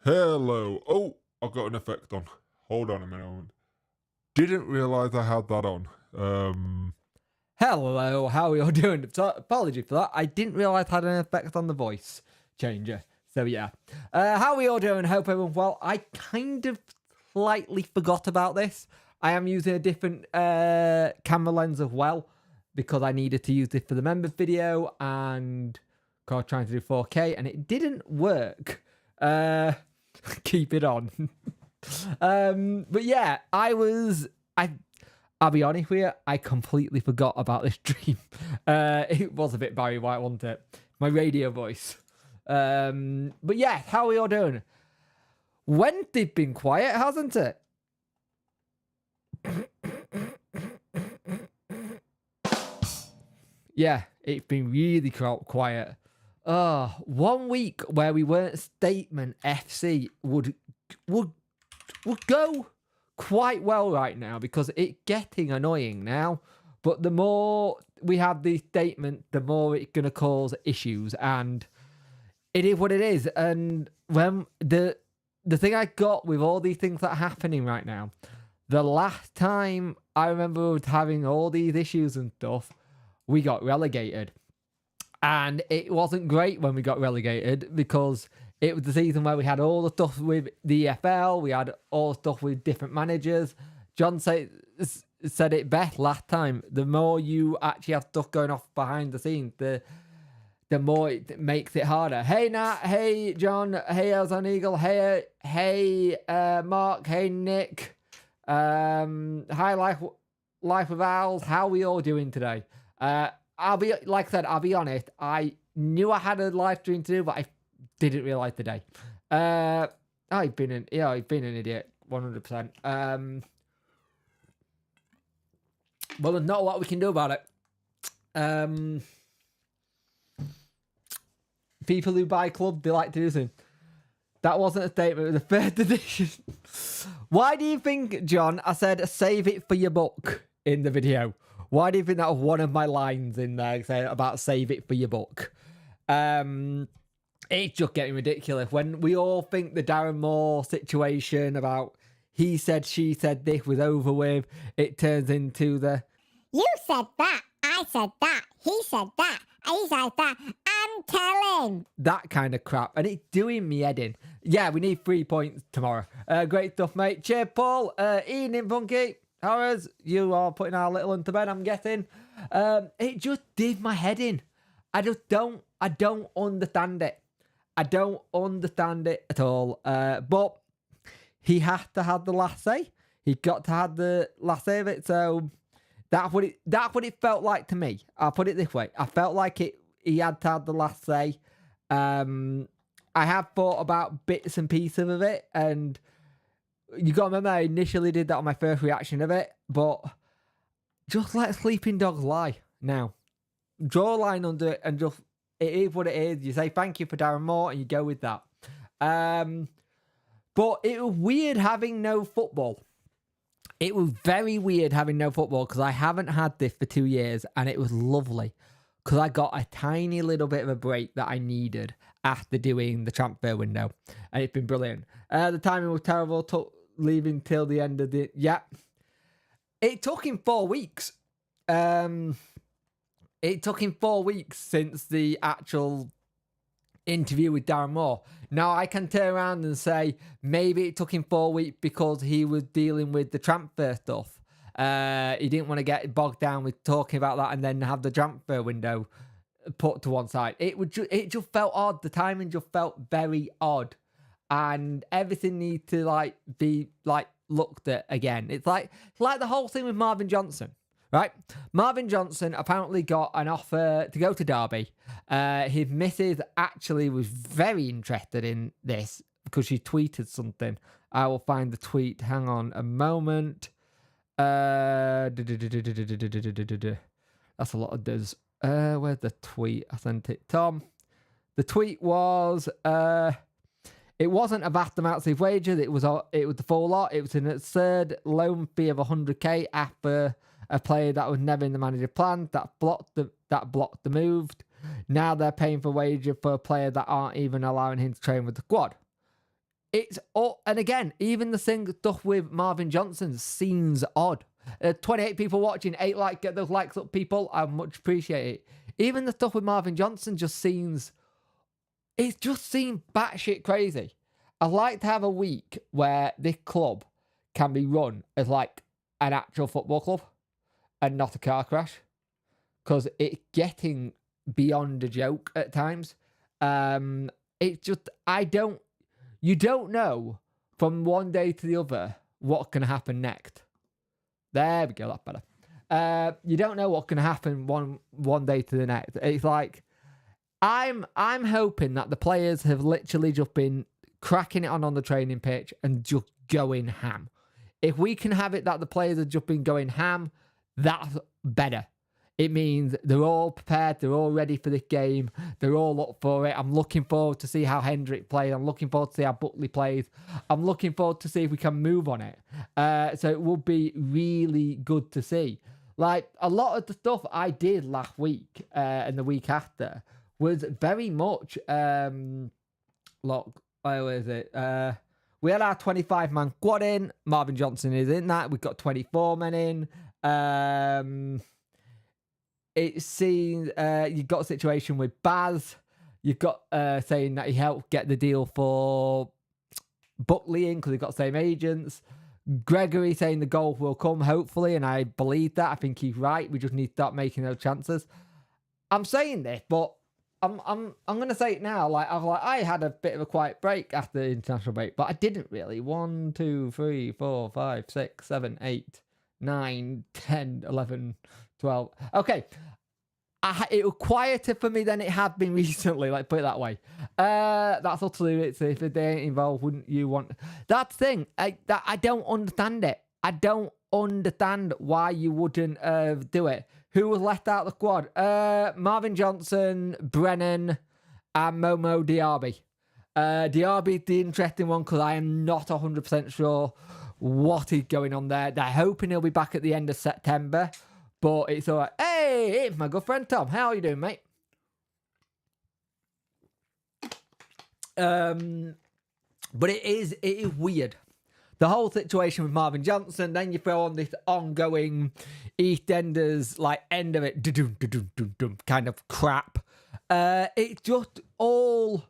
Hello. Oh, I've got an effect on. Hold on a minute. Didn't realise I had that on. Hello, how are you all doing? So, apology for that. I didn't realise I had an effect on the voice changer. So yeah. How are we all doing? Hope everyone's well. I kind of slightly forgot about this. I am using a different camera lens as well because I needed to use this for the members video and I was trying to do 4K and it didn't work. Keep it on. But yeah, I'll be honest with you, I completely forgot about this dream. It was a bit Barry White, wasn't it? My radio voice. But yeah, how are we all doing? Wednesday's been quiet, hasn't it? Yeah, it's been really quiet. 1 week where we weren't Statement FC would go quite well right now because it's getting annoying now. But the more we have the statement, the more it's going to cause issues, and it is what it is. And when the thing I got with all these things that are happening right now, the last time I remember having all these issues and stuff, we got relegated. And it wasn't great when we got relegated because it was the season where we had all the stuff with the EFL, we had all the stuff with different managers. John said it best last time. The more you actually have stuff going off behind the scenes, the more it makes it harder. Hey Nat, hey John, hey Elzon Eagle, hey Mark, hey Nick, hi Life of Owls. How are we all doing today? I'll be honest. I knew I had a live stream to do, but I didn't realize today. I've been an idiot, 100%. Well, there's not a lot we can do about it. People who buy club, they like to do something. That wasn't a statement. It was a third edition. Why do you think, John, I said save it for your book in the video? Why do you think that was one of my lines in there saying about save it for your book? It's just getting ridiculous. When we all think the Darren Moore situation about he said, she said this was over with, it turns into the you said that, I said that, he said that, he said that, I'm telling. That kind of crap. And it's doing me head in. Yeah, we need 3 points tomorrow. Great stuff, mate. Cheer, Paul. Evening, Funky. Hours, you are putting our little one to bed, I'm guessing. It just did my head in. I don't understand it. I don't understand it at all. But he has to have the last say. He got to have the last say of it. So that's what it felt like to me. I'll put it this way. I felt like he had to have the last say. I have thought about bits and pieces of it, and you got to remember, I initially did that on my first reaction of it, but just let sleeping dogs lie now. Draw a line under it and just, it is what it is. You say thank you for Darren Moore and you go with that. But it was weird having no football. It was very weird having no football because I haven't had this for 2 years, and it was lovely because I got a tiny little bit of a break that I needed after doing the transfer window, and it's been brilliant. The timing was terrible. Leaving till the end of the it took him 4 weeks. It took him 4 weeks since the actual interview with Darren Moore. Now I can turn around and say maybe it took him 4 weeks because he was dealing with the transfer stuff. He didn't want to get bogged down with talking about that and then have the transfer window put to one side. It just felt odd. The timing just felt very odd. And everything needs to be looked at again. It's like the whole thing with Marvin Johnson, right? Marvin Johnson apparently got an offer to go to Derby. His missus actually was very interested in this because she tweeted something. I will find the tweet. Hang on a moment. That's a lot of does. Where's the tweet? I sent it, Tom. The tweet was it wasn't a vast amount of wages. It was the full lot. It was an absurd loan fee of 100k after a player that was never in the manager plan that blocked the move. Now they're paying for wages for a player that aren't even allowing him to train with the squad. it's and again, even the stuff with Marvin Johnson seems odd. 28 people watching, 8 get those likes up, people. I much appreciate it. Even the stuff with Marvin Johnson just seems batshit crazy. I like to have a week where this club can be run as like an actual football club and not a car crash, because it's getting beyond a joke at times. It's just, you don't know from one day to the other what's going to happen next. There we go, that's better. You don't know what's going to happen one day to the next. It's like, I'm hoping that the players have literally just been cracking it on the training pitch and just going ham. If we can have it that the players have just been going ham, that's better. It means they're all prepared, they're all ready for this game, they're all up for it. I'm looking forward to see how Hendrick plays, I'm looking forward to see how Buckley plays, I'm looking forward to see if we can move on it. So it will be really good to see. Like, a lot of the stuff I did last week and the week after was very much, where is it? We had our 25-man squad in. Marvin Johnson is in that. We've got 24 men in. It seems you've got a situation with Baz. You've got saying that he helped get the deal for Buckley in because they've got the same agents. Gregory saying the goal will come, hopefully, and I believe that. I think he's right. We just need to start making those chances. I'm saying this, but I'm gonna say it now. I had a bit of a quiet break after the international break, but I didn't really. 1, 2, 3, 4, 5, 6, 7, 8, 9, 10, 11, 12. Okay. It was quieter for me than it had been recently, put it that way. That's utterly it. So if they ain't involved, wouldn't you want... That thing, I don't understand it. I don't understand why you wouldn't do it. Who was left out of the squad? Marvin Johnson, Brennan, and Momo Diaby. Diaby, the interesting one, because I am not 100% sure what is going on there. They're hoping he'll be back at the end of September, but it's all right. Hey, it's my good friend Tom. How are you doing, mate? But it is weird. The whole situation with Marvin Johnson, then you throw on this ongoing EastEnders, end of it, kind of crap. It just all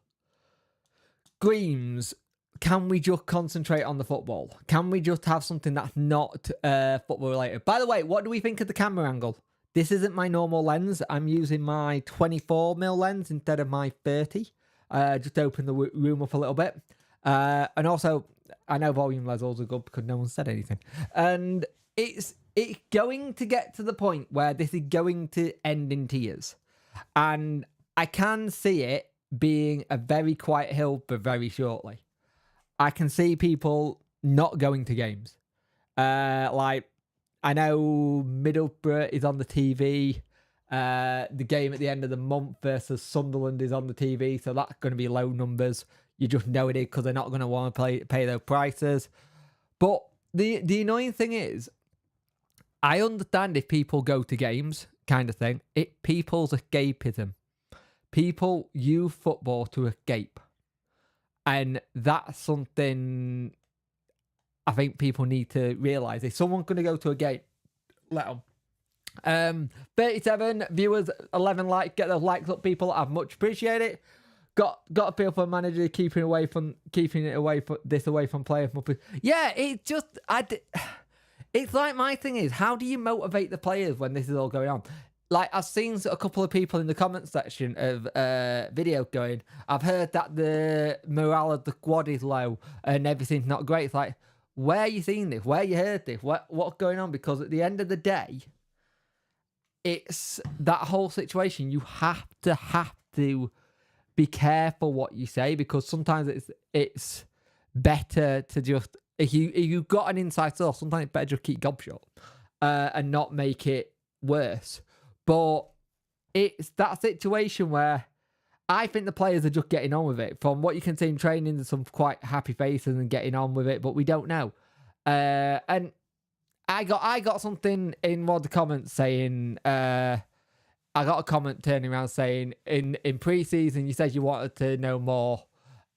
screams, can we just concentrate on the football? Can we just have something that's not football related? By the way, what do we think of the camera angle? This isn't my normal lens. I'm using my 24mm lens instead of my 30. Just open the room up a little bit. And also, I know volume levels are good because no one said anything. And it's going to get to the point where this is going to end in tears. And I can see it being a very quiet hill, but very shortly. I can see people not going to games. I know Middlesbrough is on the TV. The game at the end of the month versus Sunderland is on the TV, so that's going to be low numbers. You just know it is because they're not going to want to pay those prices. But the annoying thing is, I understand if people go to games, kind of thing. People's escapism. People use football to escape. And that's something I think people need to realise. If someone's going to go to a game, let them. 37 viewers, 11 likes. Get those likes up, people. I much appreciate it. Got a feel for a manager keeping it away from players. Yeah, it's just it's like my thing is, how do you motivate the players when this is all going on? I've seen a couple of people in the comment section of video going, I've heard that the morale of the squad is low and everything's not great. It's like, where are you seeing this? Where you heard this? What's going on? Because at the end of the day, it's that whole situation. You have to be careful what you say, because sometimes it's better to just, if you've got an inside source, sometimes it's better just keep gobshot and not make it worse. But it's that situation where I think the players are just getting on with it. From what you can see in training, there's some quite happy faces and getting on with it, but we don't know. And I got something in one of the comments saying, I got a comment turning around saying, in pre-season, you said you wanted to know more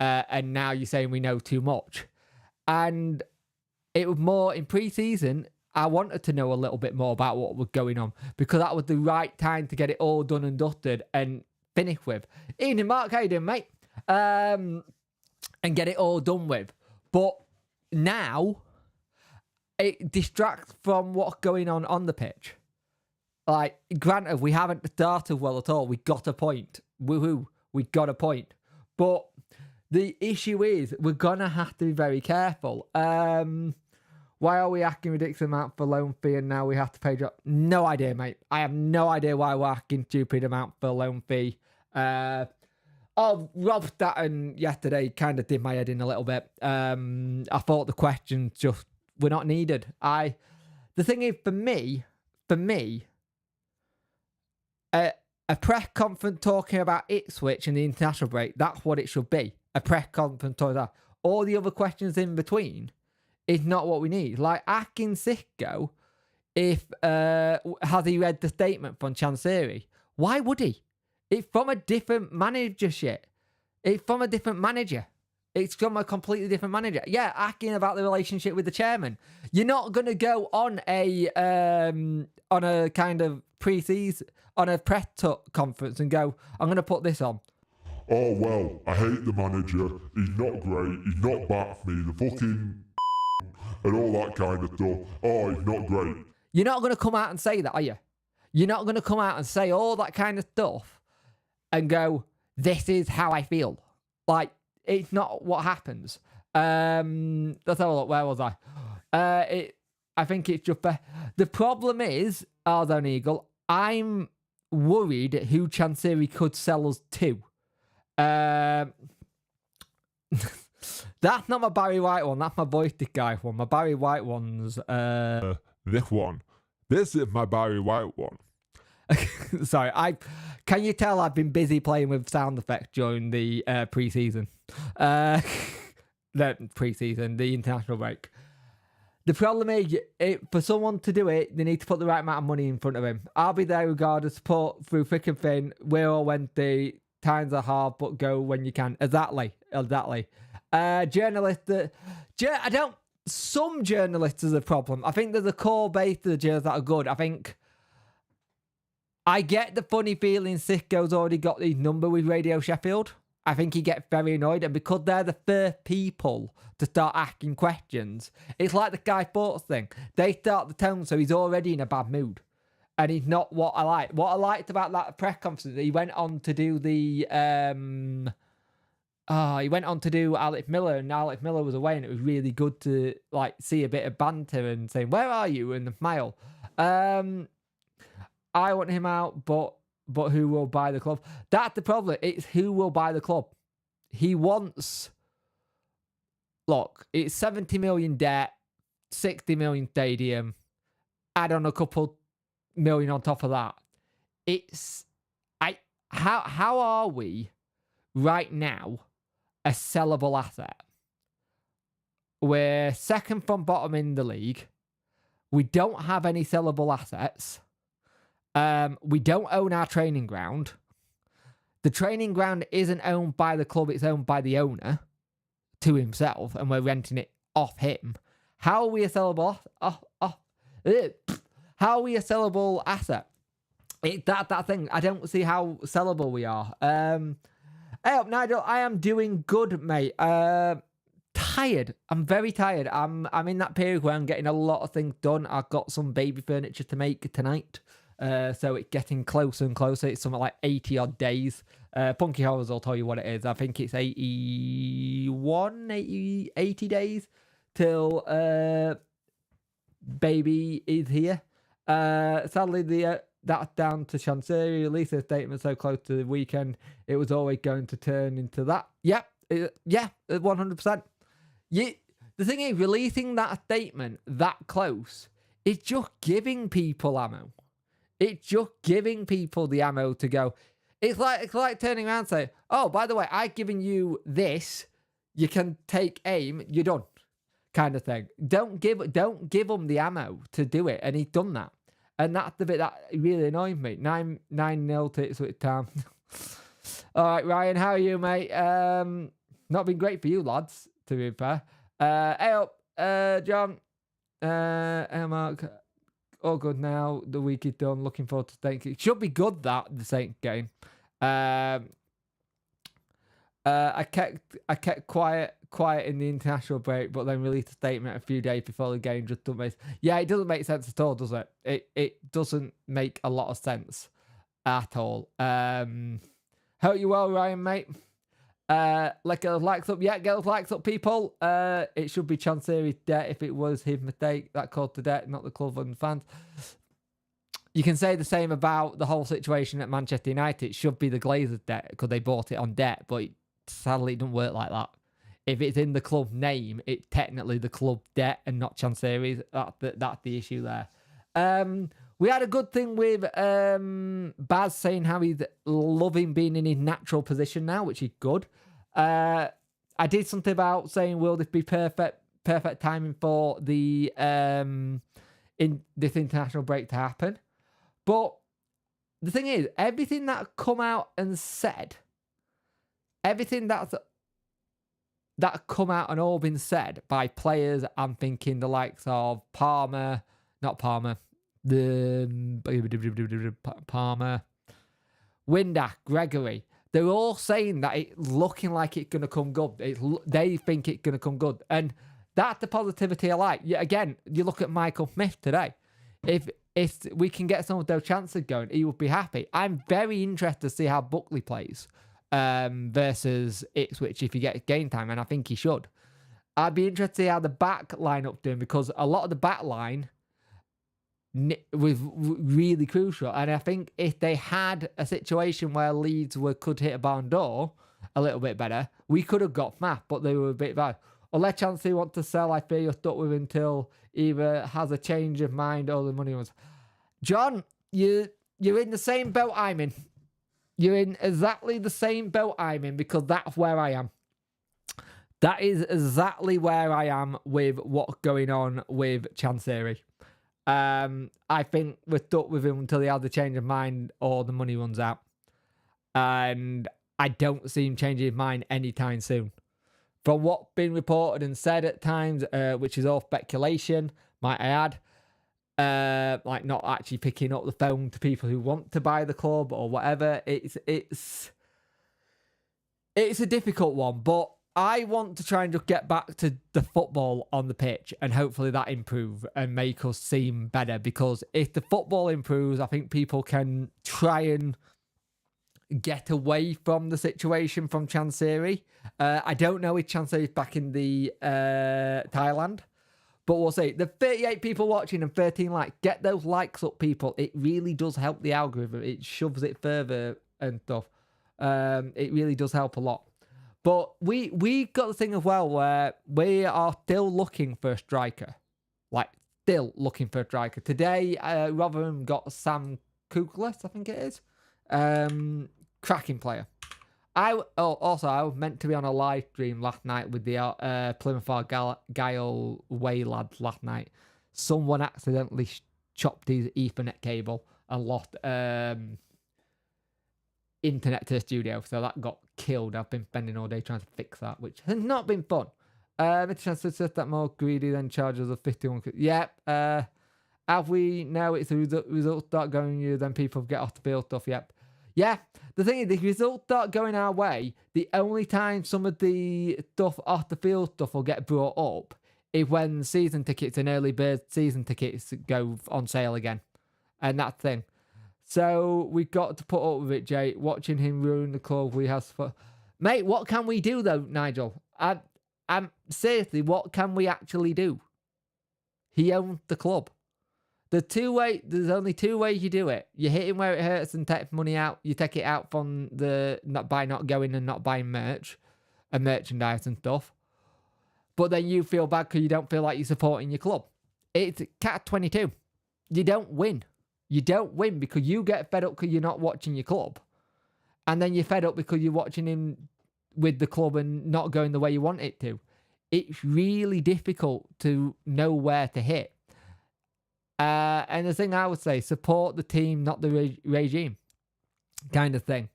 and now you're saying we know too much. And it was more in pre-season, I wanted to know a little bit more about what was going on, because that was the right time to get it all done and dusted and finish with. Evening, Mark, how you doing, mate? And get it all done with. But now, it distracts from what's going on the pitch. Like, granted, we haven't started well at all. We got a point. Woohoo. We got a point. But the issue is, we're going to have to be very careful. Why are we asking ridiculous amount for loan fee and now we have to pay drop? No idea, mate. I have no idea why we're asking stupid amount for loan fee. Rob Statton yesterday kind of did my head in a little bit. I thought the questions just were not needed. The thing is, for me, a press conference talking about Ipswich and the international break, that's what it should be. A press conference talking about that. All the other questions in between is not what we need. Like asking Sicko if has he read the statement from Chansiri? Why would he? It's from a different manager shit. It's from a different manager. It's from a completely different manager. Yeah, asking about the relationship with the chairman. You're not gonna go on a kind of pre-season on a press conference and go, I'm gonna put this on. Oh, well, I hate the manager. He's not great. He's not back for me. The fucking and all that kind of stuff. Oh, he's not great. You're not going to come out and say that, are you? You're not going to come out and say all that kind of stuff and go, this is how I feel. Like, it's not what happens. Let's have a look. Where was I? I think it's just... The problem is, Ardon Eagle, I'm worried who Chansiri could sell us to. That's not my Barry White one. That's my Boystick guy one. My Barry White one's... This one. This is my Barry White one. Sorry, can you tell I've been busy playing with sound effects during the pre-season? The international break. The problem is, for someone to do it, they need to put the right amount of money in front of him. I'll be there regardless, support through thick and thin. We're all Wednesday. Times are hard, but go when you can. Exactly. Journalists, some journalists is a problem. I think there's a core base to the journalists that are good. I get the funny feeling Sicko's already got his number with Radio Sheffield. I think he gets very annoyed, and because they're the first people to start asking questions, it's like the Sky Sports thing. They start the tone, so he's already in a bad mood. And he's not what I like. What I liked about that press conference, he went on to do the... he went on to do Alex Miller, and Alex Miller was away, and it was really good to like see a bit of banter and saying, where are you? And the smile. I want him out, but who will buy the club? That's the problem. It's who will buy the club. He wants... Look, it's 70 million debt, 60 million stadium, add on a couple million on top of that. How are we right now a sellable asset? We're second from bottom in the league. We don't have any sellable assets. We don't own our training ground. The training ground isn't owned by the club, it's owned by the owner to himself, and we're renting it off him. How are we a sellable How are we a sellable asset? That thing, I don't see how sellable we are. Hey up, Nigel, I am doing good, mate. Tired. I'm very tired. I'm in that period where I'm getting a lot of things done. I've got some baby furniture to make tonight. So it's getting closer and closer. It's something like 80 odd days. Punky Horrors will tell you what it is. I think it's 80 days till baby is here. Sadly, that's down to Chansiri. Released a statement so close to the weekend. It was always going to turn into that. Yep. 100%. The thing is, releasing that statement that close, it's just giving people ammo. It's just giving people the ammo to go. It's like turning around and saying, oh, by the way, I've given you this. You can take aim. You're done. Kind of thing. Don't give them the ammo to do it. And he's done that. And that's the bit that really annoyed me. 9-0 to Ipswich Town. All right, Ryan, how are you, mate? not been great for you lads, to be fair. Hey up, John. Hey Mark. All good now. The week is done. Looking forward to Saints. It should be good that the Saints game. I kept quiet in the international break, but then released a statement a few days before the game. Just doesn't make. Yeah, it doesn't make sense at all, does it? It doesn't make a lot of sense at all. Hope you well, Ryan, mate. Let get those likes up. Yeah, get those likes up, people. It should be Chansiri's debt if it was his mistake that caused the debt, not the club and fans. You can say the same about the whole situation at Manchester United. It should be the Glazers' debt because they bought it on debt, but sadly it doesn't work like that. If it's in the club name, it's technically the club debt and not Chansiri's. That's the issue there. We had a good thing with Baz saying how he's loving being in his natural position now, which is good. I did something about saying, will this be perfect timing for the in this international break to happen? But the thing is, everything that come out and said, everything that come out and all been said by players, I'm thinking the likes of Palmer, Windass, Gregory, they're all saying that it's looking like it's going to come good. They think it's going to come good. And that's the positivity I like. Again, you look at Michael Smith today. If we can get some of those chances going, he would be happy. I'm very interested to see how Buckley plays versus Ipswich if he gets game time, and I think he should. I'd be interested to see how the back line up doing, because a lot of the back line was really crucial. And I think if they had a situation where Leeds could hit a barn door a little bit better, we could have got FMAF, but they were a bit bad. Unless Chansey want to sell, I fear you're stuck with until either has a change of mind or the money was. John, you're in the same boat I'm in. You're in exactly the same boat I'm in, because that's where I am. That is exactly where I am with what's going on with Chansiri. I think we're stuck with him until he has a change of mind or the money runs out. And I don't see him changing his mind anytime soon. From what's been reported and said at times, which is all speculation, might I add, like not actually picking up the phone to people who want to buy the club or whatever. It's a difficult one, but I want to try and just get back to the football on the pitch, and hopefully that improve and make us seem better, because if the football improves, I think people can try and get away from the situation from Chansiri. I don't know if Chansiri is back in the Thailand, but we'll see. The 38 people watching and 13 likes. Get those likes up, people. It really does help the algorithm. It shoves it further and stuff. It really does help a lot. But we got the thing as well where we are still looking for a striker. Like, still looking for a striker. Today, Rotherham got Sam Kuglis, I think it is. Cracking player. I was meant to be on a live stream last night with the Plymouth Argyle Way lads last night. Someone accidentally chopped his Ethernet cable and lost internet to the studio, so that got killed. I've been spending all day trying to fix that, which has not been fun. It's a chance to set that more greedy than charges of 51. Yep. Have we now? It's the results start going you, then people get off the field stuff. Yep. Yeah. The thing is, the results start going our way. The only time some of the stuff off the field stuff will get brought up is when season tickets and early bird season tickets go on sale again, and that thing. So we got to put up with it, Jay. Watching him ruin the club we have for... Mate, what can we do though, Nigel? I'm seriously, what can we actually do? He owns the club. There's only two ways you do it. You hit him where it hurts and take money out. You take it out from by not going and not buying merch and merchandise and stuff. But then you feel bad because you don't feel like you're supporting your club. It's catch-22. You don't win. You don't win because you get fed up because you're not watching your club. And then you're fed up because you're watching him with the club and not going the way you want it to. It's really difficult to know where to hit. And the thing I would say, support the team, not the regime, kind of thing.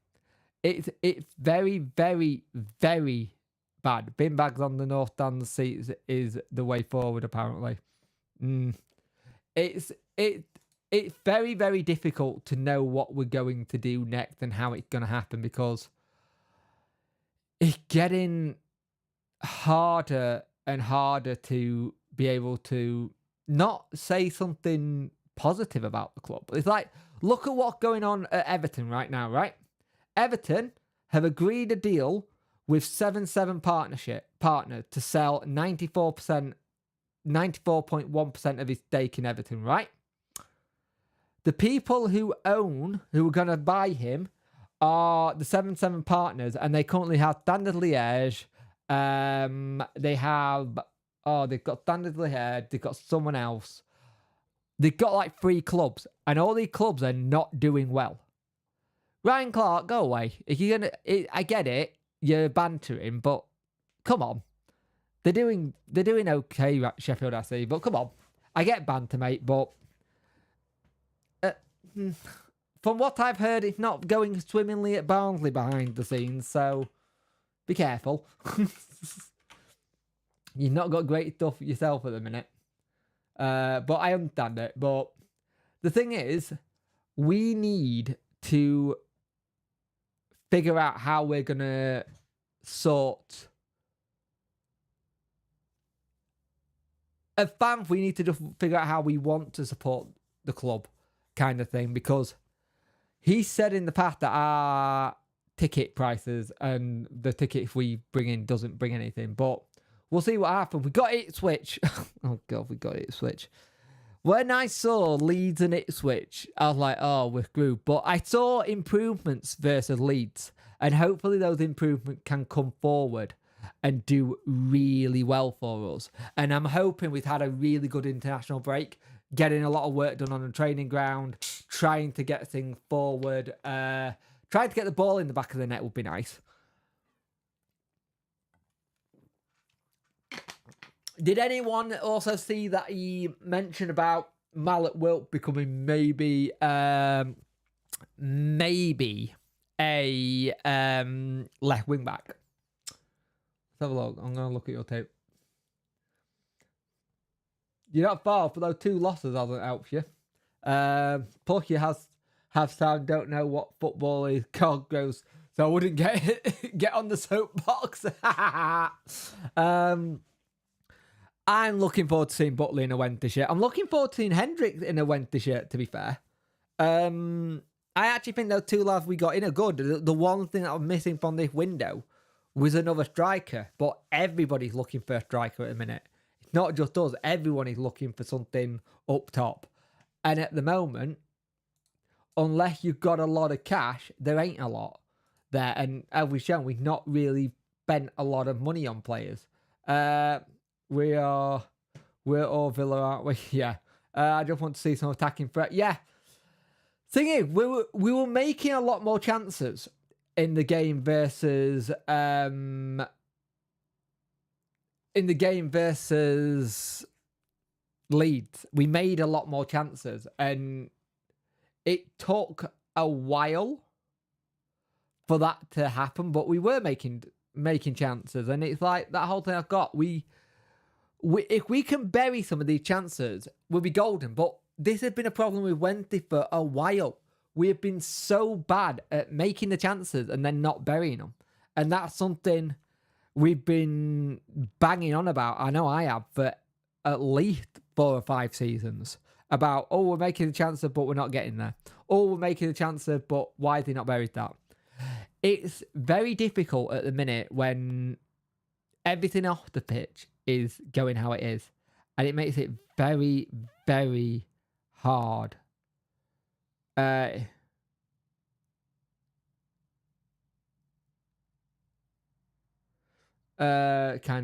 It's very, very, very, bad. Bin bags on the north stand seats is the way forward, apparently. It's very, very difficult to know what we're going to do next and how it's going to happen, because it's getting harder and harder to be able to not say something positive about the club. It's like, look at what's going on at Everton right now, right? Everton have agreed a deal with 7-7 partner to sell 94.1% of his stake in Everton, right? The people who are going to buy him are the 7-7 partners, and they currently have Standard Liège. They've got Standard Liège, they've got someone else. They've got like 3 clubs, and all these clubs are not doing well. Ryan Clark, go away. If you're gonna, I get it, you're bantering, but come on. They're doing okay, Sheffield FC, but come on. I get banter, mate, but from what I've heard, it's not going swimmingly at Barnsley behind the scenes, so be careful. You've not got great stuff yourself at the minute. But I understand it. But the thing is, we need to figure out how we're going to sort... As fans, we need to just figure out how we want to support the club, kind of thing, because he said in the past that our ticket prices and the tickets we bring in doesn't bring anything, but we'll see what happens. We got Ipswich. Oh, God, we got Ipswich. When I saw Leeds and Ipswich, I was like, oh, we're screwed. But I saw improvements versus Leeds, and hopefully those improvements can come forward and do really well for us. And I'm hoping we've had a really good international break, getting a lot of work done on the training ground, trying to get things forward. Trying to get the ball in the back of the net would be nice. Did anyone also see that he mentioned about Mallet Wilt becoming maybe a left wing back? Let's have a look. I'm going to look at your tape. You're not far, but those 2 losses hasn't helped you. Plus, you have sound don't know what football is. God goes, so I wouldn't get on the soapbox. I'm looking forward to seeing Butley in a Wednesday shirt. I'm looking forward to seeing Hendricks in a Wednesday shirt, to be fair. I actually think those 2 lads we got in are good. The one thing that I'm missing from this window was another striker, but everybody's looking for a striker at the minute. It's not just us. Everyone is looking for something up top. And at the moment, unless you've got a lot of cash, there ain't a lot there. And as we've shown, we've not really spent a lot of money on players. We're all Villa, aren't we? Yeah. I just want to see some attacking threat. Yeah. Thing is, we were making a lot more chances in the game versus Leeds. We made a lot more chances, and it took a while for that to happen, but we were making chances, and it's like that whole thing I've got. If we can bury some of these chances, we'll be golden. But this has been a problem with Wednesday for a while. We have been so bad at making the chances and then not burying them. And that's something we've been banging on about. I know I have for at least 4 or 5 seasons. About, oh, we're making the chances, but we're not getting there. Oh, we're making the chances, but why have they not buried that? It's very difficult at the minute when everything off the pitch is going how it is. And it makes it very, very hard. Kind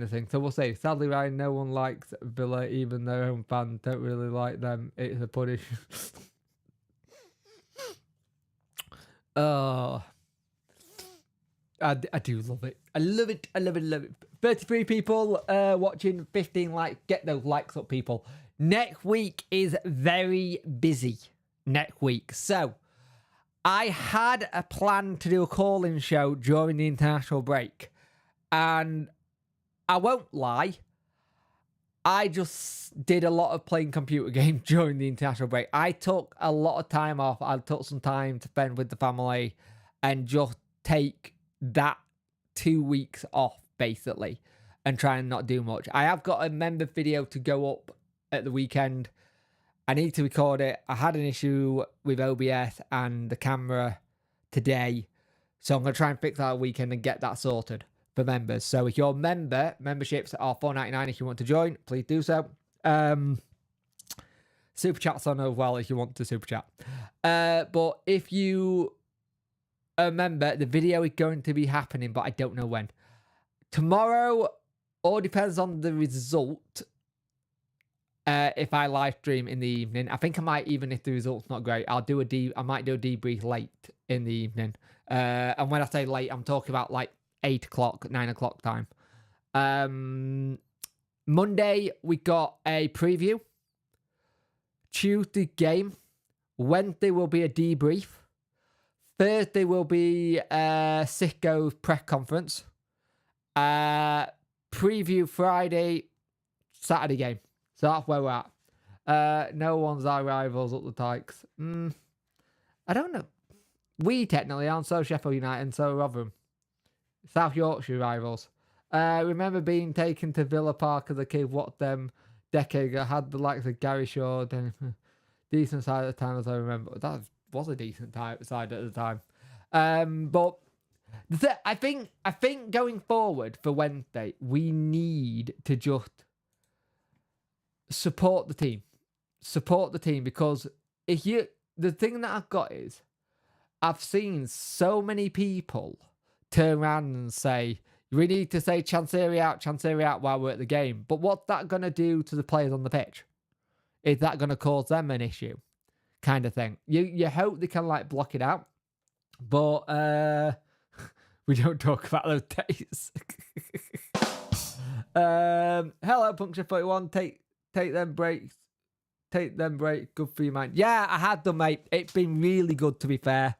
of thing. So we'll say, sadly, Ryan, no one likes Villa, even their own fans don't really like them. It's a punish. Oh, I do love it. I love it. 33 people watching, 15 likes. Get those likes up, people. Next week is very busy. Next week. So, I had a plan to do a call-in show during the international break. And I won't lie. I just did a lot of playing computer games during the international break. I took a lot of time off. I took some time to spend with the family and just take that 2 weeks off, basically, and try and not do much. I have got a member video to go up at the weekend. I need to record it. I had an issue with OBS and the camera today, so I'm going to try and fix that weekend and get that sorted for members. So if you're a member, memberships are $4.99 if you want to join, please do so. Super chats on as well if you want to super chat. But if you are a member, the video is going to be happening, but I don't know when. Tomorrow, all depends on the result. If I live stream in the evening, I think I might, even if the result's not great, I might do a debrief late in the evening. And when I say late, I'm talking about like 8 o'clock, 9 o'clock time. Monday, we got a preview. Tuesday, game. Wednesday will be a debrief. Thursday will be Cisco's press conference. Preview Friday, Saturday game. So that's where we're at. No one's our rivals at the Tykes. I don't know. We technically aren't, so Sheffield United and so Rotherham. South Yorkshire rivals. Remember being taken to Villa Park as a kid, what them decade ago, had the likes of Gary Shaw, decent side at the time as I remember. That was a decent side at the time. But I think going forward for Wednesday, we need to just support the team. Support the team, because the thing that I've got is I've seen so many people turn around and say, we need to say Chansiri out while we're at the game. But what's that going to do to the players on the pitch? Is that going to cause them an issue? Kind of thing. You hope they can like block it out. But we don't talk about those days. Hello, Puncture 41. Take them breaks. Take them breaks. Good for your mind. Yeah, I had them, mate. It's been really good, to be fair.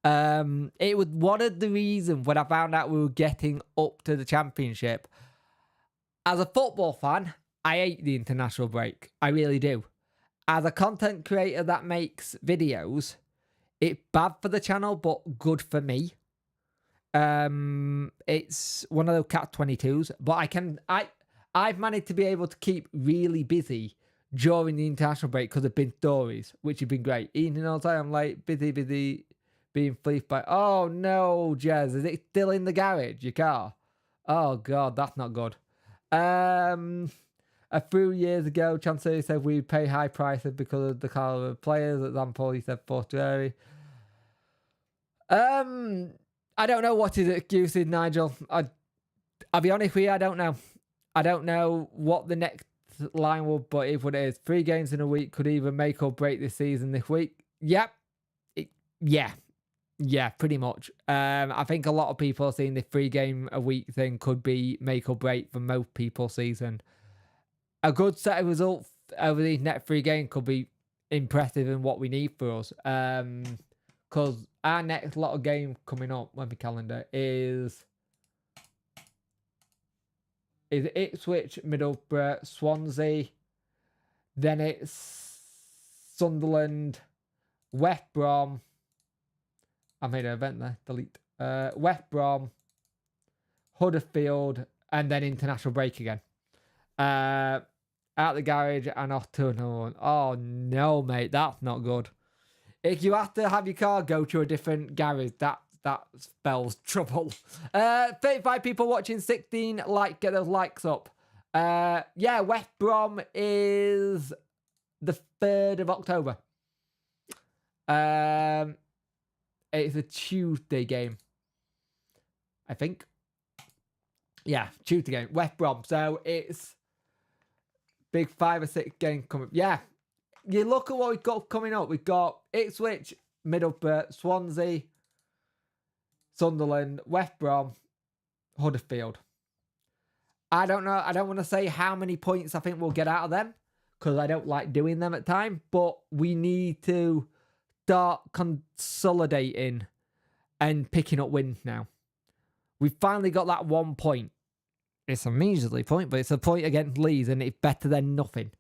It was one of the reasons when I found out we were getting up to the championship. As a football fan, I hate the international break. I really do. As a content creator that makes videos, it's bad for the channel, but good for me. It's one of those catch-22s, but I've managed to be able to keep really busy during the international break because of been stories, which have been great. Eating all the time, I'm like busy, being fleeced by. Oh no, Jez, is it still in the garage? Your car? Oh god, that's not good. A few years ago, Chancellor said we'd pay high prices because of the caliber of players. Example, he said Fortueri. I don't know what his excuse is, Nigel. I'll be honest with you, I don't know. I don't know what the next line will, but if what it is, 3 games in a week could either make or break this season this week. Yep. Yeah, pretty much. I think a lot of people are seeing the 3 game a week thing could be make or break for most people's season. A good set of results over these next 3 games could be impressive in what we need for us. Because our next lot of game coming up on the calendar is Ipswich, Middlesbrough, Swansea. Then it's Sunderland, West Brom. I made an event there. Delete. West Brom, Huddersfield, and then international break again. Out the garage and off to another one. Oh no, mate, that's not good. If you have to have your car go to a different garage, that spells trouble. 35 people watching, 16 get those likes up. Yeah, West Brom is the 3rd of October. It's a Tuesday game, I think. Yeah, Tuesday game, West Brom. So it's big 5 or 6 game coming. Yeah, you look at what we've got coming up. We've got Ipswich, Middlesbrough, Swansea, Sunderland, West Brom, Huddersfield. I don't know. I don't want to say how many points I think we'll get out of them because I don't like doing them at time. But we need to start consolidating and picking up wins now. We've finally got that 1 point it's a measly point, but it's a point against Leeds, and it's better than nothing.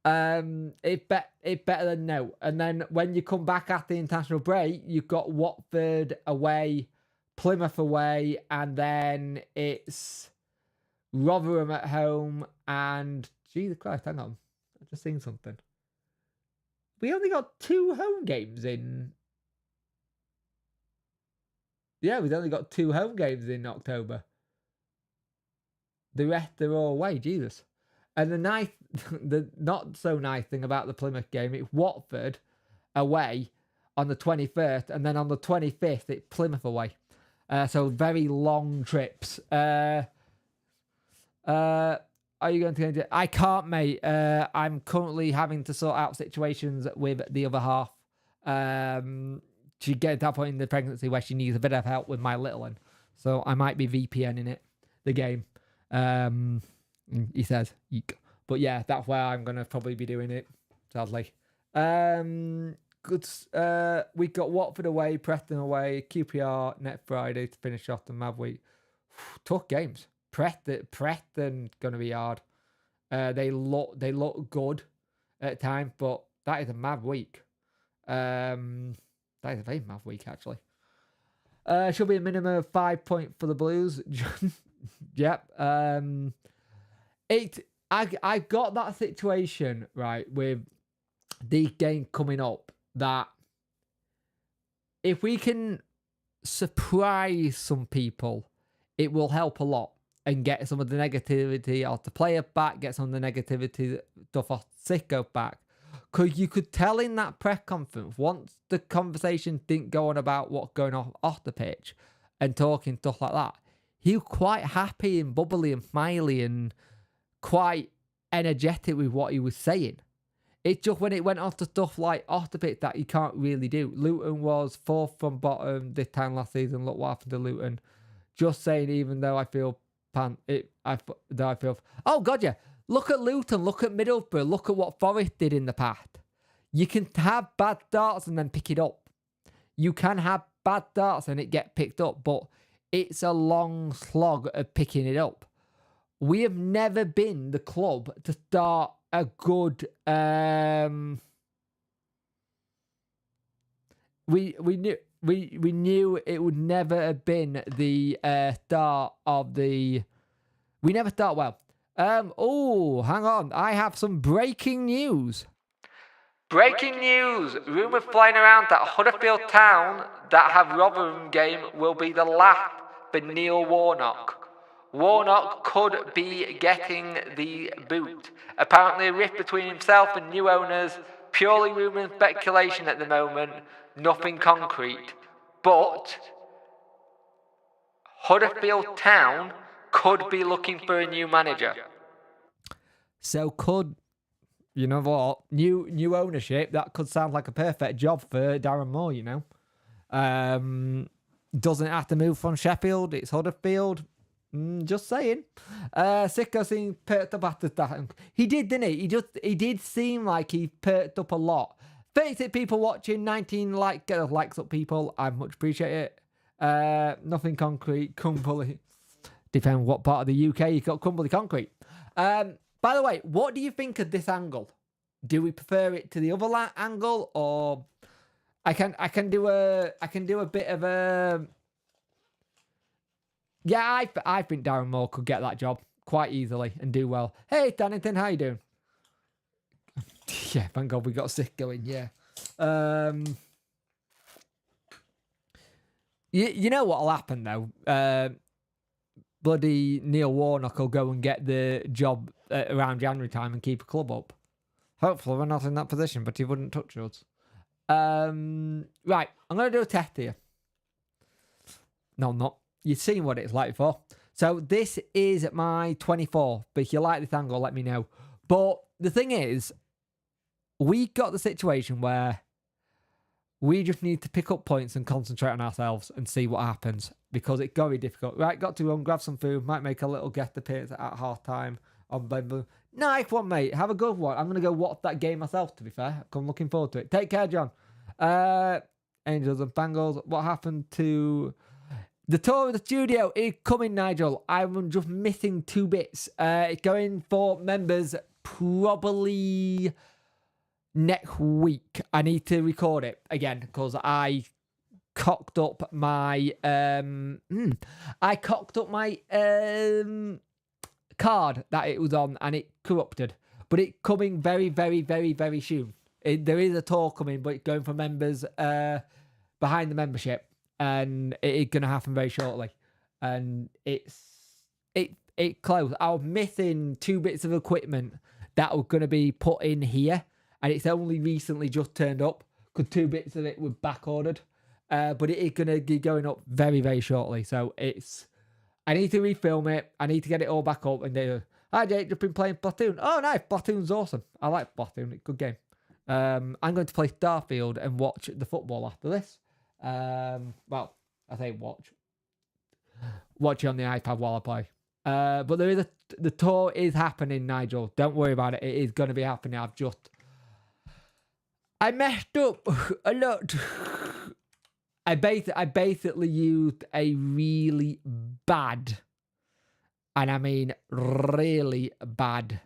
It's better than no. And then when you come back after the international break, you've got Watford away, Plymouth away, and then it's Rotherham at home. And Jesus Christ, hang on, I've just seen something. We only got 2 home games in. Yeah, we've only got 2 home games in October. The rest are all away, Jesus. And the not so nice thing about the Plymouth game, it's Watford away on the 21st, and then on the 25th, it's Plymouth away. So very long trips. Are you going to do? I can't, mate. I'm currently having to sort out situations with the other half. She gets to that point in the pregnancy where she needs a bit of help with my little one. So I might be VPNing the game. He says, eek. But yeah, that's where I'm going to probably be doing it, sadly. Good. We got Watford away, Preston away, QPR next Friday to finish off the Mad Week. Tough games. Preston going to be hard. They look good at times, but that is a mad week. That is a very mad week, actually. Should be a minimum of 5 points for the Blues. Yep. I got that situation right with the game coming up that if we can surprise some people, it will help a lot and get some of the negativity off the player back, get some of the negativity stuff off Sicko back. Because you could tell in that press conference, once the conversation didn't go on about what's going on off the pitch and talking stuff like that, he was quite happy and bubbly and smiley and quite energetic with what he was saying. It's just when it went off to stuff like off the pitch that he can't really do. Luton was 4th from bottom this time last season. Look what happened to Luton. Just saying, even though I feel oh god, yeah. Look at Luton, look at Middlesbrough, look at what Forest did in the past. You can have bad darts and then pick it up. You can have bad darts and it get picked up, but it's a long slog of picking it up. We have never been the club to start a good we knew it would never have been the start of the. We never start well. Oh, hang on. I have some breaking news. Breaking news. Rumours flying around that Huddersfield Town that have Rotherham game will be the last for Neil Warnock. Warnock could be getting the boot. Apparently a rift between himself and new owners. Purely rumour and speculation at the moment. Nothing concrete. But Huddersfield Town could be looking for a new manager. So could, you know what, new ownership, that could sound like a perfect job for Darren Moore, you know. Doesn't have to move from Sheffield, it's Huddersfield. Just saying. Sicko seemed perked up after that. He did, didn't he? He did seem like he perked up a lot. 36 people watching, 19 likes up people. I much appreciate it. Nothing concrete, Crumbly. Depending on what part of the UK you got Crumbly concrete. By the way, what do you think of this angle? Do we prefer it to the other angle, or I can do a bit of a. Yeah, I think Darren Moore could get that job quite easily and do well. Hey, Dannington, how you doing? Yeah, thank God we got sick going. Yeah. You know what'll happen though? Bloody Neil Warnock will go and get the job around January time and keep a club up. Hopefully we're not in that position, but he wouldn't touch us. Right, I'm going to do a test here. No, I'm not. You've seen what it's like before. So this is my 24. But if you like this angle, let me know. But the thing is, we got the situation where we just need to pick up points and concentrate on ourselves and see what happens. Because it's very difficult. Right, got to run, grab some food. Might make a little guest appearance at half time on Blenboo. Nice one, mate. Have a good one. I'm going to go watch that game myself, to be fair. I'm looking forward to it. Take care, John. Angels and Bangles. What happened to The tour of the studio is coming, Nigel. I'm just missing 2 bits. It's going for members probably next week. I need to record it again because I cocked up my card that it was on and it corrupted. But it's coming very, very, very, very soon. There is a tour coming, but it's going for members behind the membership, and it is going to happen very shortly. And it's close. I was missing 2 bits of equipment that were going to be put in here, and it's only recently just turned up because 2 bits of it were back ordered. But it is going to be going up very, very shortly. So I need to refilm it. I need to get it all back up. And they hi Jake, just been playing Splatoon. Oh nice, Splatoon's awesome. I like Splatoon, it's a good game. I'm going to play Starfield and watch the football after this. Well, I say watch it on the iPad while I play. But there is the tour is happening, Nigel. Don't worry about it. It is going to be happening. I messed up a lot. I basically used a really bad, and I mean really bad,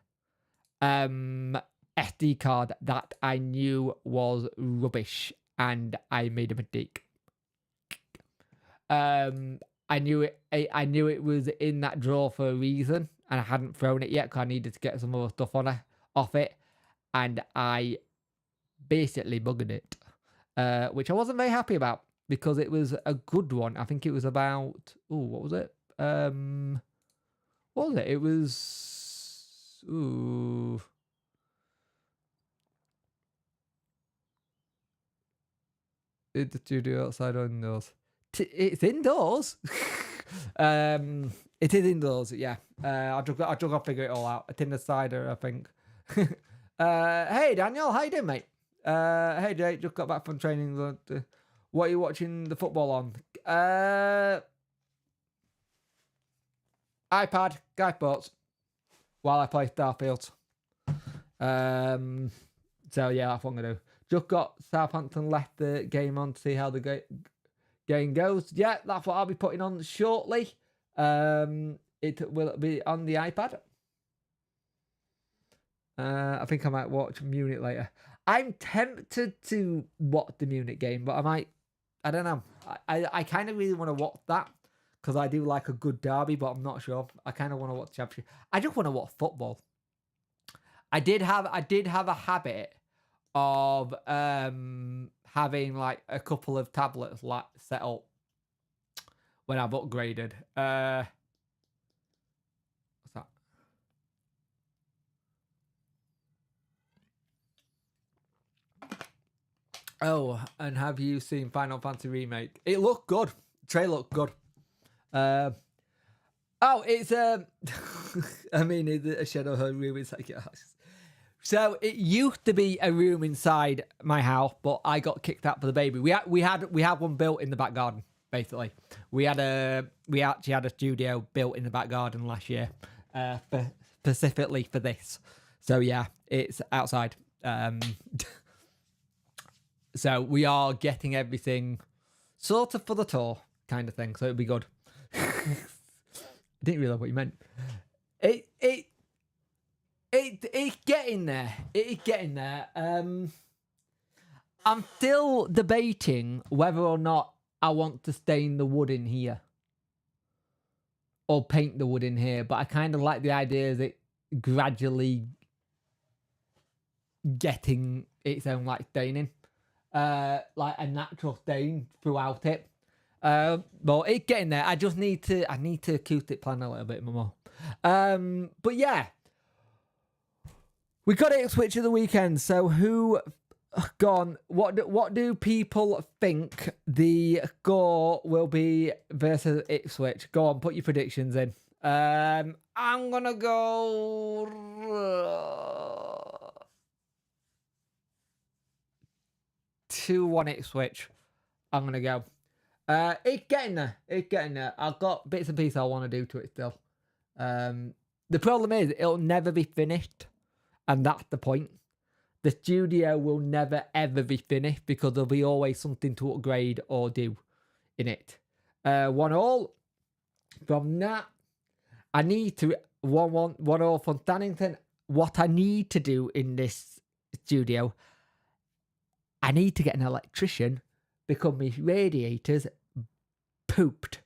SD card that I knew was rubbish, and I made a mistake. I knew it was in that drawer for a reason, and I hadn't thrown it yet because I needed to get some other stuff off it, and I basically buggered it, which I wasn't very happy about because it was a good one. I think it was about what was it? What was it? It was Is the studio outside or indoors? It's indoors. It is indoors. Yeah. I just got to figure it all out. A tin of cider, I think. Hey Daniel, how you doing, mate? Hey Jake, just got back from training. What are you watching the football on? iPad, Guy Sports, while I play Starfield. So yeah, that's what I'm gonna do. Just got Southampton Leicester game on to see how the game goes. Yeah, that's what I'll be putting on shortly. It will be on the iPad. I think I might watch Munich later. I'm tempted to watch the Munich game, but I don't know. I kind of really want to watch that because I do like a good derby, but I'm not sure. I kind of want to watch the Championship. I just want to watch football. I did have a habit of having like a couple of tablets set up when I've upgraded. What's that? Oh, and have you seen Final Fantasy Remake? It looked good. The trailer looked good. It's I mean, it's a shadow her room inside your house. So it used to be a room inside my house, but I got kicked out for the baby. We had one built in the back garden. Basically, we actually had a studio built in the back garden last year, specifically for this. So yeah, it's outside. So we are getting everything sort of for the tour kind of thing. So it'd be good. I didn't realize what you meant. It's getting there. It's getting there. I'm still debating whether or not I want to stain the wood in here or paint the wood in here, but I kind of like the idea of it gradually getting its own like staining, like a natural stain throughout it. But it's getting there. I need to acoustic plan a little bit more. But yeah, we got Ipswich at the weekend. So who gone? What do people think the score will be versus Ipswich? Go on, put your predictions in. I'm gonna go 2-1 Ipswich. I'm gonna go. It's getting there. It's getting there. I've got bits and pieces I want to do to it still. The problem is it'll never be finished, and that's the point. The studio will never ever be finished because there'll be always something to upgrade or do in it. 1-1. From that, I need to 1-1 from Dannington. What I need to do in this studio, I need to get an electrician because my radiators pooped.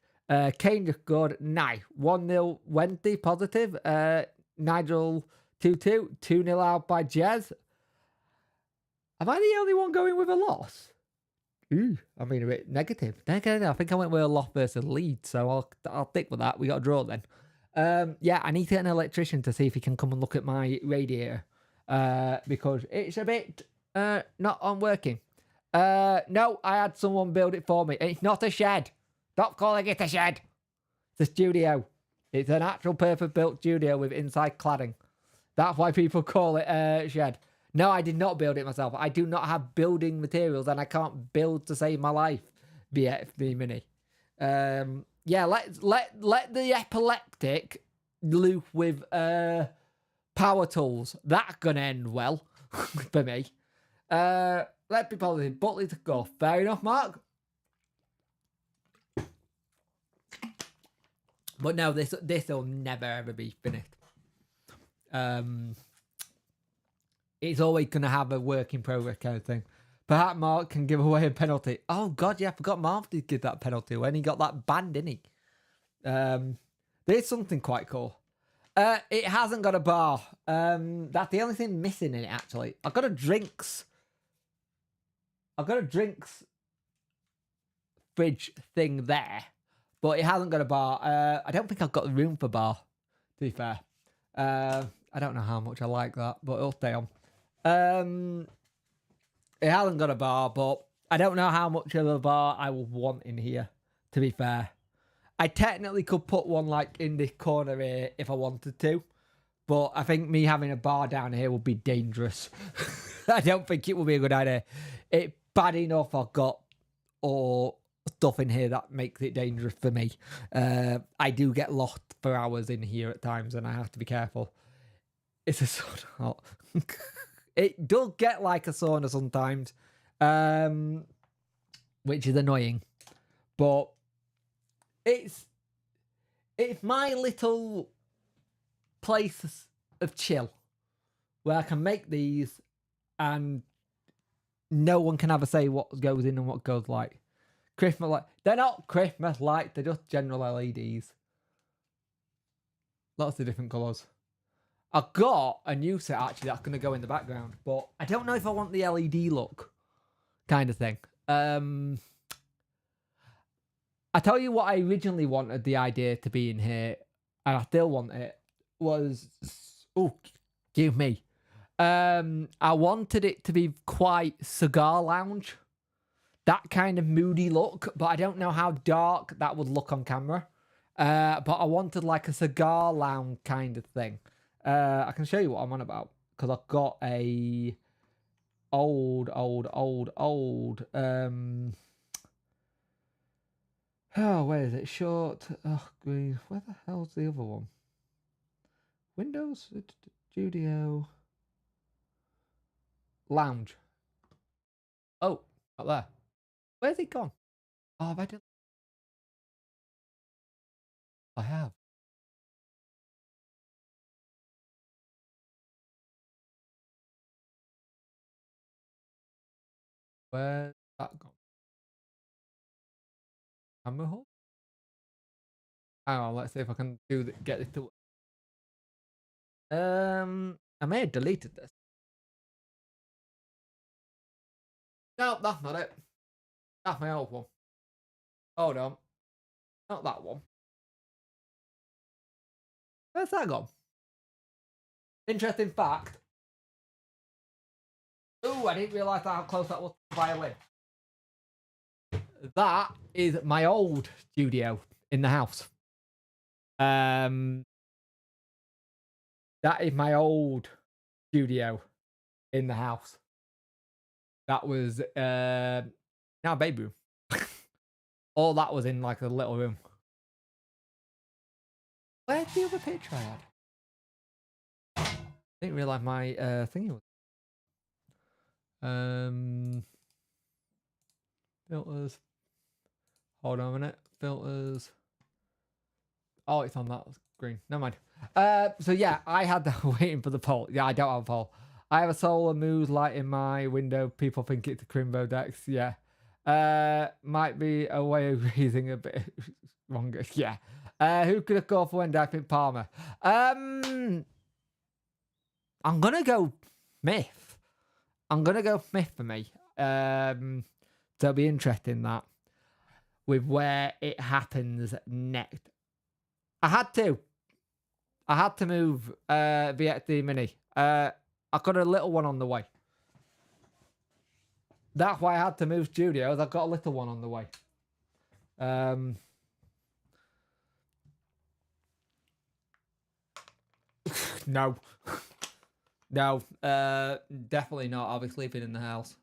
Kane just scored 1-0 Wednesday positive. Nigel 2-2. 2-0 out by Jez. Am I the only one going with a loss? Ooh, I mean a bit negative. I think I went with a loss versus Leeds, so I'll stick with that. We got a draw then. Yeah, I need to get an electrician to see if he can come and look at my radiator. Because it's a bit not on working. No, I had someone build it for me. It's not a shed. Stop calling it a shed. It's a studio. It's an actual perfect built studio with inside cladding. That's why people call it a shed. No, I did not build it myself. I do not have building materials and I can't build to save my life. BFB Mini. Yeah, let the epileptic loop with power tools. That's gonna end well for me. Let's be positive. Butley to go. Fair enough, Mark. But no, this will never ever be finished. It's always gonna have a work in progress kind of thing. Perhaps Mark can give away a penalty. Oh god, yeah, I forgot Mark did give that penalty when he got that banned, didn't he? There's something quite cool. It hasn't got a bar. That's the only thing missing in it, actually. I've got a drinks fridge thing there, but it hasn't got a bar. I don't think I've got the room for bar, to be fair. I don't know how much I like that, but it'll stay on. It hasn't got a bar, but I don't know how much of a bar I will want in here, to be fair. I technically could put one like in this corner here if I wanted to, but I think me having a bar down here would be dangerous. I don't think it would be a good idea. It's bad enough I've got stuff in here that makes it dangerous for me. I do get lost for hours in here at times and I have to be careful. It's a sort of hot. It does get like a sauna sometimes, which is annoying, but it's my little place of chill where I can make these and no one can ever say what goes in and what goes like. Christmas lights. They're not Christmas lights, they're just general LEDs. Lots of different colours. I've got a new set actually that's going to go in the background, but I don't know if I want the LED look kind of thing. I tell you what I originally wanted the idea to be in here, and I still want it, was... Oh, give me. I wanted it to be quite cigar lounge. That kind of moody look, but I don't know how dark that would look on camera. But I wanted like a cigar lounge kind of thing. I can show you what I'm on about because I've got a old. Oh, where is it? Short. Oh, green. Where the hell's the other one? Windows Studio Lounge. Oh, up there. Where's it gone? Oh, have I done? I have. Where's that gone? Camera hold? Hang on, let's see if I can get this to. I may have deleted this. No, that's not it. That's my old one. Hold on. Not that one. Where's that gone? Interesting fact. Oh, I didn't realise how close that was to the violin. That is my old studio in the house. That is my old studio in the house. That was now baby room. All that was in like a little room. Where's the other picture I had? I didn't realise my thingy was. Filters. Hold on a minute. filters. Oh, it's on that screen. Never mind. So yeah, I had waiting for the poll. Yeah, I don't have a poll. I have a solar mood light in my window. People think it's a Crimbo Dex. Yeah. Might be a way of breathing a bit longer. Yeah. Who could have called for Wendy? I think Palmer. I'm gonna go Myth. I'm gonna go Myth for me. So it'll be interesting that with where it happens next. I had to move VXD Mini. I got a little one on the way. That's why I had to move studios. I've got a little one on the way. No. No. Definitely not. I'll be sleeping in the house.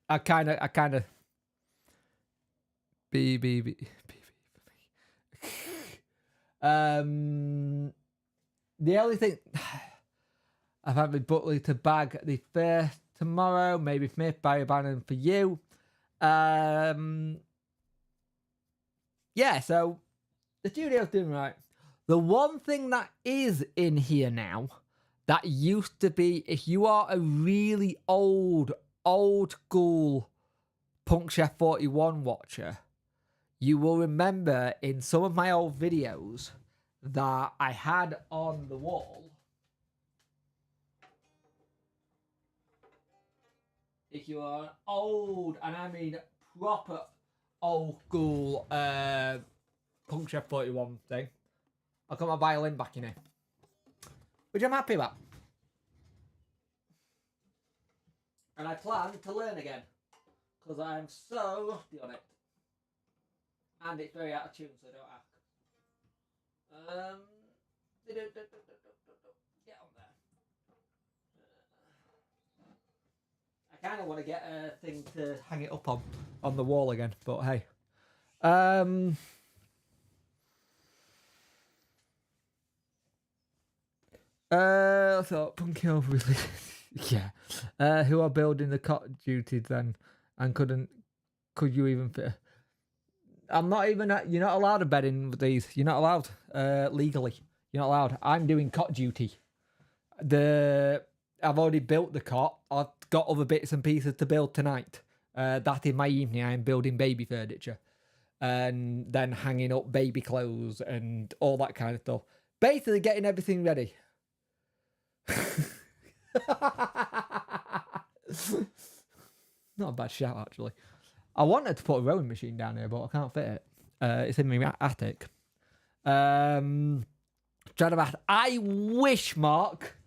I kind of B. The only thing I've had with Buckley to bag the first tomorrow, maybe Smith, Barry Bannon for you. Yeah, so the studio's doing right. The one thing that is in here now that used to be, if you are a really old school Punk Chef 41 watcher, you will remember in some of my old videos that I had on the wall. If you are an old, and I mean proper old school Punk Chef 41 thing, I've got my violin back in here, which I'm happy about. And I plan to learn again, because I am so rusty on it. And it's very out of tune, so don't ask. Get on there. I kind of want to get a thing to hang it up on the wall again, but hey. So Punky over really, yeah. Who are building the cot duties then, and could you even fit? I'm not even. You're not allowed a bed in with these. You're not allowed legally. You're not allowed. I'm doing cot duty. I've already built the cot. I've got other bits and pieces to build tonight. That in my evening, I am building baby furniture, and then hanging up baby clothes and all that kind of stuff. Basically, getting everything ready. Not a bad shout, actually. I wanted to put a rowing machine down here, but I can't fit it. It's in my attic. I wish, Mark,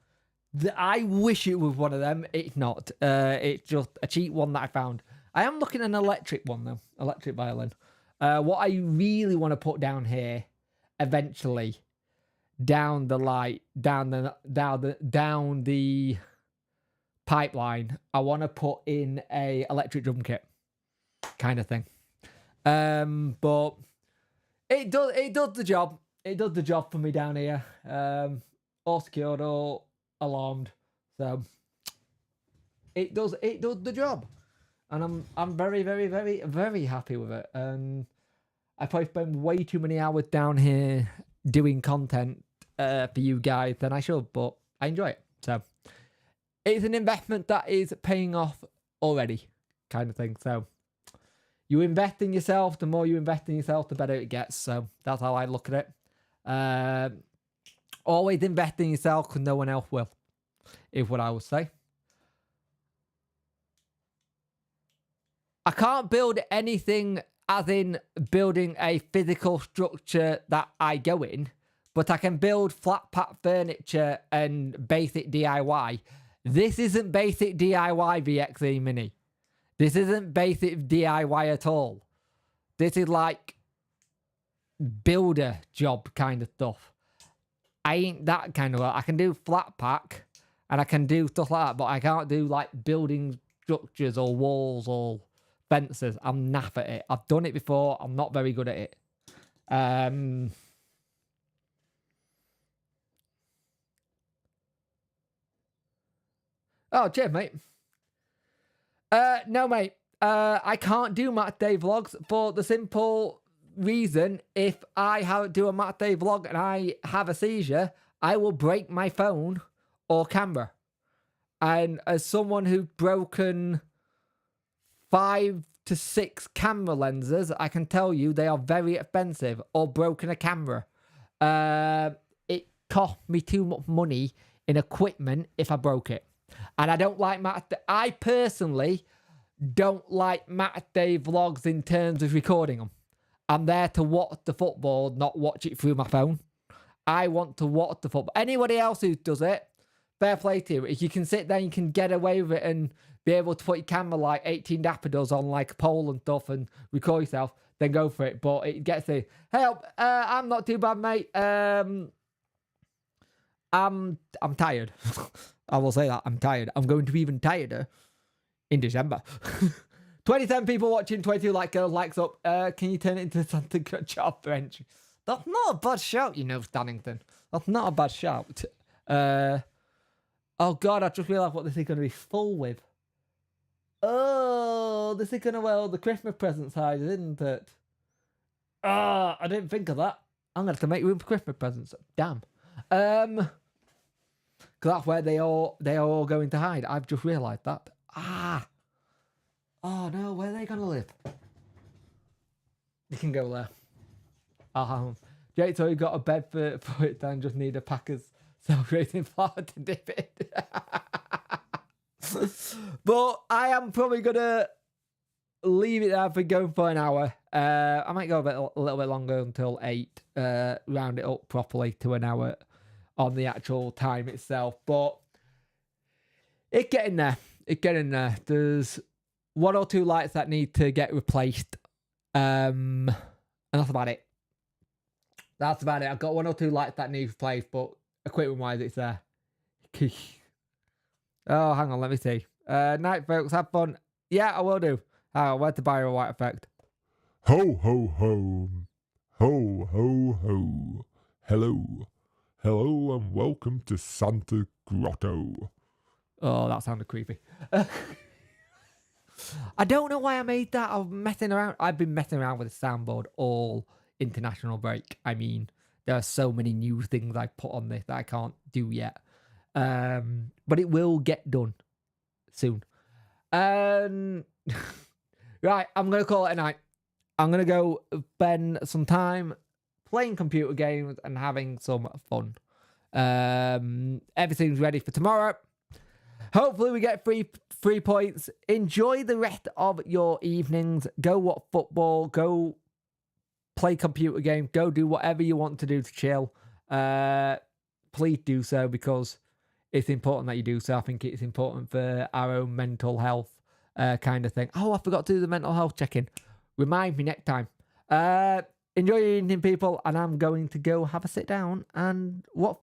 I wish it was one of them. It's not. It's just a cheap one that I found. I am looking at an electric one, though. Electric violin. What I really want to put down here, eventually, down the pipeline, I want to put in a electric drum kit kind of thing. But it does the job. It does the job for me down here. All secured, all alarmed. So it does the job. And I'm very, very, very, very happy with it. And I probably spend way too many hours down here doing content for you guys than I should, but I enjoy it. So it's an investment that is paying off already, kind of thing. So you invest in yourself, the more you invest in yourself, the better it gets. So that's how I look at it. Always invest in yourself because no one else will, is what I would say. I can't build anything as in building a physical structure that I go in, but I can build flat pack furniture and basic DIY. This isn't basic DIY VXE Mini. This isn't basic DIY at all. This is like builder job kind of stuff. I ain't that kind of. I can do flat pack and I can do stuff like that, but I can't do like building structures or walls or fences. I'm naff at it. I've done it before. I'm not very good at it. Oh, cheers, mate. No, mate. I can't do match day vlogs for the simple reason if I do a match day vlog and I have a seizure, I will break my phone or camera. And as someone who's broken 5 to 6 camera lenses, I can tell you they are very expensive, or broken a camera. It cost me too much money in equipment if I broke it. And I don't like I personally don't like match day vlogs in terms of recording them. I'm there to watch the football, not watch it through my phone. I want to watch the football. Anybody else who does it, fair play to you. If you can sit there, you can get away with it and be able to put your camera like 18 Dapper does on like a pole and stuff and record yourself, then go for it. But it gets the help. I'm not too bad, mate. I'm tired. I will say that I'm tired. I'm going to be even tireder in December. 27 people watching, 22 likes up. Can you turn it into something good job for entry? That's not a bad shout, you know, Stannington. That's not a bad shout. Oh God, I just realised what this is going to be full with. Oh, this is going to wear all the Christmas present sizes, isn't it? Ah, I didn't think of that. I'm going to have to make room for Christmas presents. Damn. Because that's where they are all going to hide. I've just realised that. Oh no, where are they going to live? They can go there. Jake, so you got a bed for it down, just need a Packers celebrating flour to dip it. But I am probably going to leave it there for going for an hour. I might go a little bit longer until 8, round it up properly to an hour on the actual time itself. But it's getting there. It's getting there. There's 1 or 2 lights that need to get replaced. And that's about it. That's about it. I've got 1 or 2 lights that need replaced, but equipment-wise, it's there. Oh, hang on, let me see. Night, folks, have fun. Yeah, I will do. Where to buy a white effect? Ho, ho, ho. Ho, ho, ho. Hello. Hello and welcome to Santa Grotto. Oh, that sounded creepy. I don't know why I made that. I've been messing around with the soundboard all international break. I mean, there are so many new things I put on this that I can't do yet. But it will get done soon. Right, I'm going to call it a night. I'm going to go spend some time playing computer games and having some fun. Everything's ready for tomorrow. Hopefully we get 3 points. Enjoy the rest of your evenings. Go watch football. Go play computer games. Go do whatever you want to do to chill. Please do so, because it's important that you do so. I think it's important for our own mental health kind of thing. Oh, I forgot to do the mental health check-in. Remind me next time. Enjoy your evening, people, and I'm going to go have a sit down and watch